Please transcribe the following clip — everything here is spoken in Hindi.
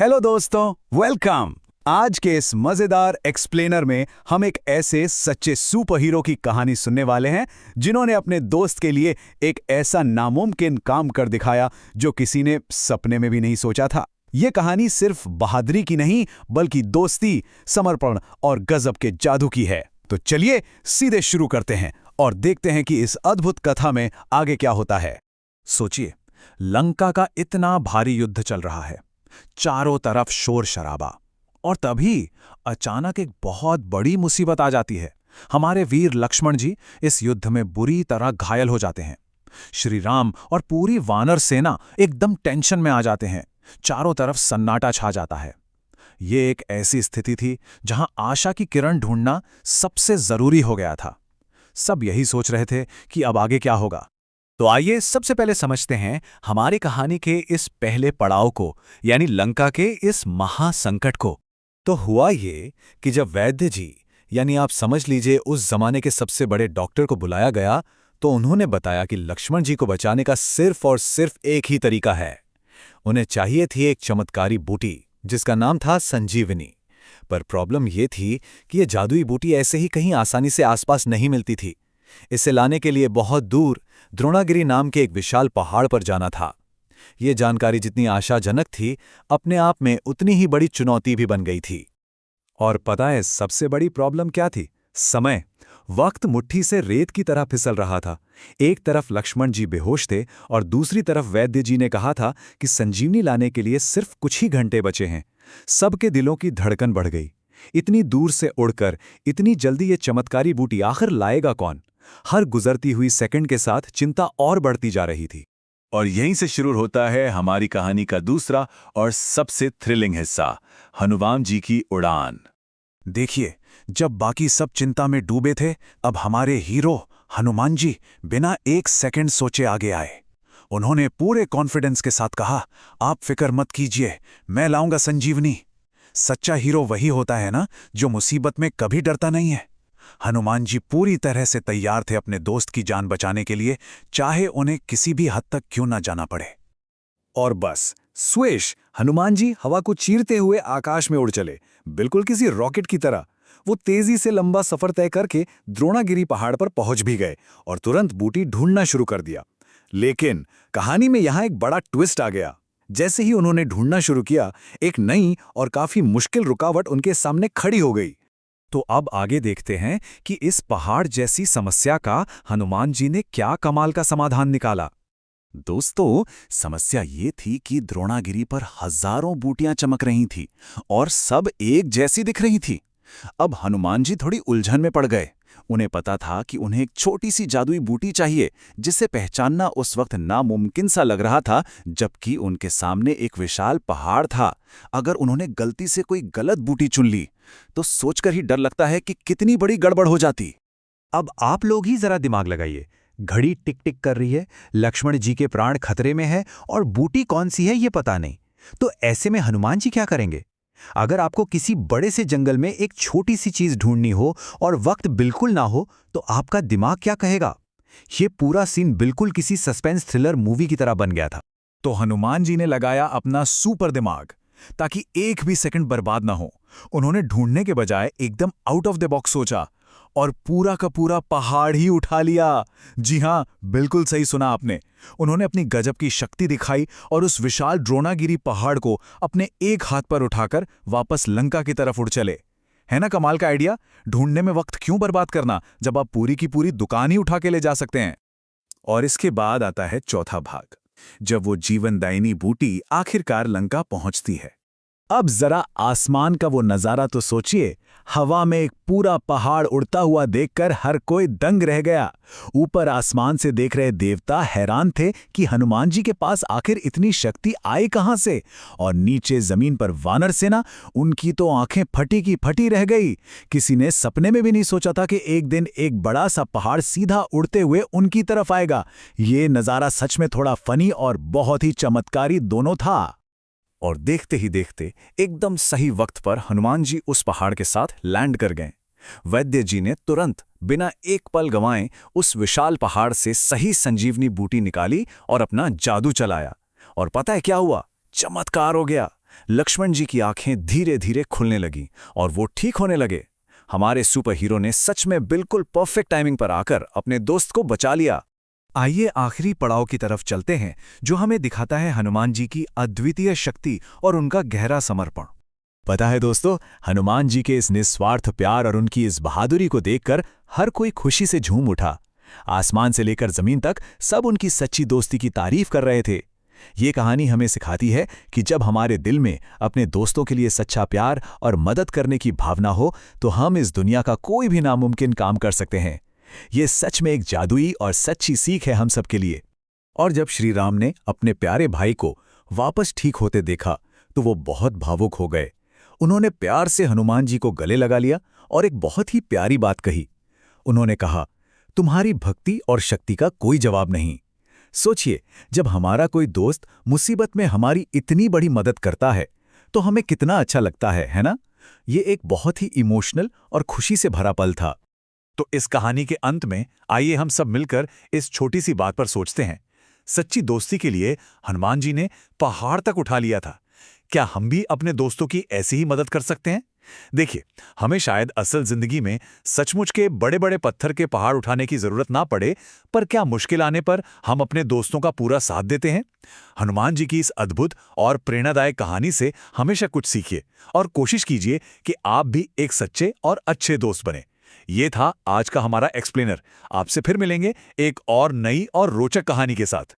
हेलो दोस्तों, वेलकम। आज के इस मजेदार एक्सप्लेनर में हम एक ऐसे सच्चे सुपर हीरो की कहानी सुनने वाले हैं जिन्होंने अपने दोस्त के लिए एक ऐसा नामुमकिन काम कर दिखाया जो किसी ने सपने में भी नहीं सोचा था। ये कहानी सिर्फ बहादुरी की नहीं बल्कि दोस्ती, समर्पण और गजब के जादू की है। तो चलिए सीधे शुरू करते हैं और देखते हैं कि इस अद्भुत कथा में आगे क्या होता है। सोचिए, लंका का इतना भारी युद्ध चल रहा है, चारों तरफ शोर शराबा, और तभी अचानक एक बहुत बड़ी मुसीबत आ जाती है। हमारे वीर लक्ष्मण जी इस युद्ध में बुरी तरह घायल हो जाते हैं। श्री राम और पूरी वानर सेना एकदम टेंशन में आ जाते हैं। चारों तरफ सन्नाटा छा जाता है। ये एक ऐसी स्थिति थी जहां आशा की किरण ढूंढना सबसे जरूरी हो गया था। सब यही सोच रहे थे कि अब आगे क्या होगा। तो आइए सबसे पहले समझते हैं हमारी कहानी के इस पहले पड़ाव को, यानी लंका के इस महासंकट को। तो हुआ ये कि जब वैद्य जी, यानी आप समझ लीजिए उस जमाने के सबसे बड़े डॉक्टर को बुलाया गया, तो उन्होंने बताया कि लक्ष्मण जी को बचाने का सिर्फ और सिर्फ एक ही तरीका है। उन्हें चाहिए थी एक चमत्कारी बूटी जिसका नाम था संजीवनी। पर प्रॉब्लम ये थी कि ये जादुई बूटी ऐसे ही कहीं आसानी से आसपास नहीं मिलती थी। इसे लाने के लिए बहुत दूर द्रोणागिरी नाम के एक विशाल पहाड़ पर जाना था। ये जानकारी जितनी आशाजनक थी, अपने आप में उतनी ही बड़ी चुनौती भी बन गई थी। और पता है सबसे बड़ी प्रॉब्लम क्या थी? समय। वक्त मुट्ठी से रेत की तरह फिसल रहा था। एक तरफ लक्ष्मण जी बेहोश थे और दूसरी तरफ वैद्य जी ने कहा था कि संजीवनी लाने के लिए सिर्फ कुछ ही घंटे बचे हैं। सबके दिलों की धड़कन बढ़ गई। इतनी दूर से उड़कर इतनी जल्दी ये चमत्कारी बूटी आखिर लाएगा कौन? हर गुजरती हुई सेकंड के साथ चिंता और बढ़ती जा रही थी। और यहीं से शुरू होता है हमारी कहानी का दूसरा और सबसे थ्रिलिंग हिस्सा, हनुमान जी की उड़ान। देखिए, जब बाकी सब चिंता में डूबे थे, अब हमारे हीरो हनुमान जी बिना एक सेकंड सोचे आगे आए। उन्होंने पूरे कॉन्फिडेंस के साथ कहा, आप फिक्र मत कीजिए, मैं लाऊंगा संजीवनी। सच्चा हीरो वही होता है ना, जो मुसीबत में कभी डरता नहीं है। हनुमान जी पूरी तरह से तैयार थे अपने दोस्त की जान बचाने के लिए, चाहे उन्हें किसी भी हद तक क्यों ना जाना पड़े। और बस स्वेश, हनुमान जी हवा को चीरते हुए आकाश में उड़ चले, बिल्कुल किसी रॉकेट की तरह। वो तेजी से लंबा सफर तय करके द्रोणागिरी पहाड़ पर पहुंच भी गए और तुरंत बूटी ढूंढना शुरू कर दिया। लेकिन कहानी में यहां एक बड़ा ट्विस्ट आ गया। जैसे ही उन्होंने ढूंढना शुरू किया, एक नई और काफी मुश्किल रुकावट उनके सामने खड़ी हो गई। तो अब आगे देखते हैं कि इस पहाड़ जैसी समस्या का हनुमान जी ने क्या कमाल का समाधान निकाला। दोस्तों, समस्या ये थी कि द्रोणागिरी पर हजारों बूटियां चमक रही थीं और सब एक जैसी दिख रही थीं। अब हनुमान जी थोड़ी उलझन में पड़ गए। उन्हें पता था कि उन्हें एक छोटी सी जादुई बूटी चाहिए जिसे पहचानना उस वक्त नामुमकिन सा लग रहा था, जबकि उनके सामने एक विशाल पहाड़ था। अगर उन्होंने गलती से कोई गलत बूटी चुन ली तो सोचकर ही डर लगता है कि कितनी बड़ी गड़बड़ हो जाती। अब आप लोग ही जरा दिमाग लगाइए। घड़ी टिक टिक कर रही है, लक्ष्मण जी के प्राण खतरे में है और बूटी कौन सी है ये पता नहीं। तो ऐसे में हनुमान जी क्या करेंगे? अगर आपको किसी बड़े से जंगल में एक छोटी सी चीज ढूंढनी हो और वक्त बिल्कुल ना हो, तो आपका दिमाग क्या कहेगा? ये पूरा सीन बिल्कुल किसी सस्पेंस थ्रिलर मूवी की तरह बन गया था। तो हनुमान जी ने लगाया अपना सुपर दिमाग ताकि एक भी सेकंड बर्बाद ना हो। उन्होंने ढूंढने के बजाय एकदम आउट ऑफ द बॉक्स सोचा और पूरा का पूरा पहाड़ ही उठा लिया। जी हां, बिल्कुल सही सुना आपने। उन्होंने अपनी गजब की शक्ति दिखाई और उस विशाल द्रोणागिरी पहाड़ को अपने एक हाथ पर उठाकर वापस लंका की तरफ उड़ चले। है ना कमाल का आइडिया? ढूंढने में वक्त क्यों बर्बाद करना जब आप पूरी की पूरी दुकान ही उठा के ले जा सकते हैं। और इसके बाद आता है चौथा भाग, जब वो जीवनदायिनी बूटी आखिरकार लंका पहुंचती है। अब जरा आसमान का वो नजारा तो सोचिए। हवा में एक पूरा पहाड़ उड़ता हुआ देखकर हर कोई दंग रह गया। ऊपर आसमान से देख रहे देवता हैरान थे कि हनुमान जी के पास आखिर इतनी शक्ति आई कहां से, और नीचे जमीन पर वानर सेना, उनकी तो आंखें फटी की फटी रह गई। किसी ने सपने में भी नहीं सोचा था कि एक दिन एक बड़ा सा पहाड़ सीधा उड़ते हुए उनकी तरफ आएगा। ये नजारा सच में थोड़ा फनी और बहुत ही चमत्कारी दोनों था। और देखते ही देखते एकदम सही वक्त पर हनुमान जी उस पहाड़ के साथ लैंड कर गए। वैद्य जी ने तुरंत बिना एक पल गंवाए उस विशाल पहाड़ से सही संजीवनी बूटी निकाली और अपना जादू चलाया। और पता है क्या हुआ? चमत्कार हो गया। लक्ष्मण जी की आंखें धीरे धीरे खुलने लगीं और वो ठीक होने लगे। हमारे सुपर हीरो ने सच में बिल्कुल परफेक्ट टाइमिंग पर आकर अपने दोस्त को बचा लिया। आइए आखिरी पड़ाव की तरफ चलते हैं, जो हमें दिखाता है हनुमान जी की अद्वितीय शक्ति और उनका गहरा समर्पण। पता है दोस्तों, हनुमान जी के इस निस्वार्थ प्यार और उनकी इस बहादुरी को देखकर हर कोई खुशी से झूम उठा। आसमान से लेकर जमीन तक सब उनकी सच्ची दोस्ती की तारीफ कर रहे थे। ये कहानी हमें सिखाती है कि जब हमारे दिल में अपने दोस्तों के लिए सच्चा प्यार और मदद करने की भावना हो, तो हम इस दुनिया का कोई भी नामुमकिन काम कर सकते हैं। ये सच में एक जादुई और सच्ची सीख है हम सब के लिए। और जब श्री राम ने अपने प्यारे भाई को वापस ठीक होते देखा, तो वो बहुत भावुक हो गए। उन्होंने प्यार से हनुमान जी को गले लगा लिया और एक बहुत ही प्यारी बात कही। उन्होंने कहा, तुम्हारी भक्ति और शक्ति का कोई जवाब नहीं। सोचिए, जब हमारा कोई दोस्त मुसीबत में हमारी इतनी बड़ी मदद करता है, तो हमें कितना अच्छा लगता है ना? ये एक बहुत ही इमोशनल और खुशी से भरा पल था। तो इस कहानी के अंत में आइए हम सब मिलकर इस छोटी सी बात पर सोचते हैं। सच्ची दोस्ती के लिए हनुमान जी ने पहाड़ तक उठा लिया था। क्या हम भी अपने दोस्तों की ऐसी ही मदद कर सकते हैं? देखिए, हमें शायद असल जिंदगी में सचमुच के बड़े बड़े पत्थर के पहाड़ उठाने की जरूरत ना पड़े, पर क्या मुश्किल आने पर हम अपने दोस्तों का पूरा साथ देते हैं? हनुमान जी की इस अद्भुत और प्रेरणादायक कहानी से हमेशा कुछ सीखिए और कोशिश कीजिए कि आप भी एक सच्चे और अच्छे दोस्त बने। ये था आज का हमारा एक्सप्लेनर। आपसे फिर मिलेंगे एक और नई और रोचक कहानी के साथ।